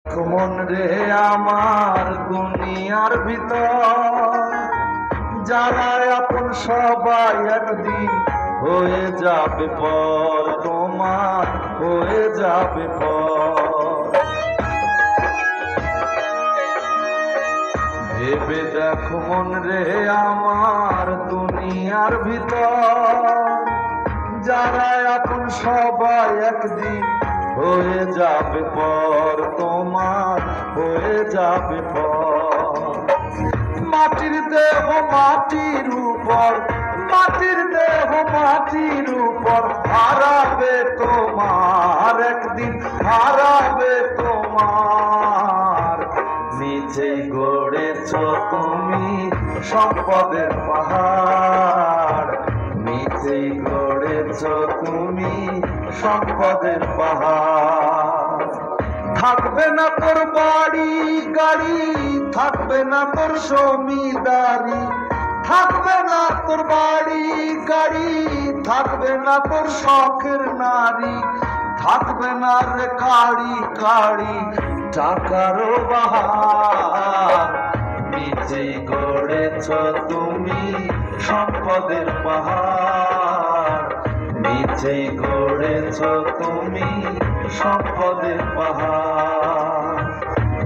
মন রে আমার দুনিয়ার ভিতর যারা আপন সবাই একদিন হয়ে যাবে পর, তোমার হয়ে যাবে পর। ভেবে দেখো মন রে আমার দুনিয়ার ভিতর যারা আপন সবাই একদিন হয়ে যাবে পর, তোমার হয়ে যাবে পর। মাটির দেহ মাটির উপর, মাটির দেহ মাটির উপর হারাবে তোমার, একদিন হারাবে তোমার। নিচেই গড়েছ তুমি সম্পদের পাহাড়, নিচেই গড়েছ তুমি সম্পদের পাহাড়। থাকবে না তোর বাড়ি গাড়ি, থাকবে না তোর জমিদারি, থাকবে না তোর বাড়ি গাড়ি, থাকবে না তোর শখের নারী, থাকবে না রে কাড়ি কাড়ি টাকারও বাহার। নিচেই গড়েছ তুমি সম্পদের পাহাড়, নিচেই গড়েছ তুমি সম্পদের পাহাড়,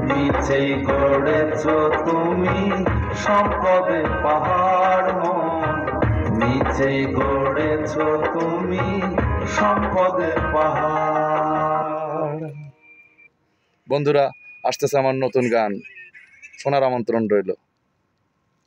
নিচেই গড়েছ তুমি সম্পদের পাহাড়। মন নিচেই গড়েছ তুমি সম্পদের পাহাড়। বন্ধুরা, আসতেছে আমার নতুন গান, শোনার আমন্ত্রণ রইল।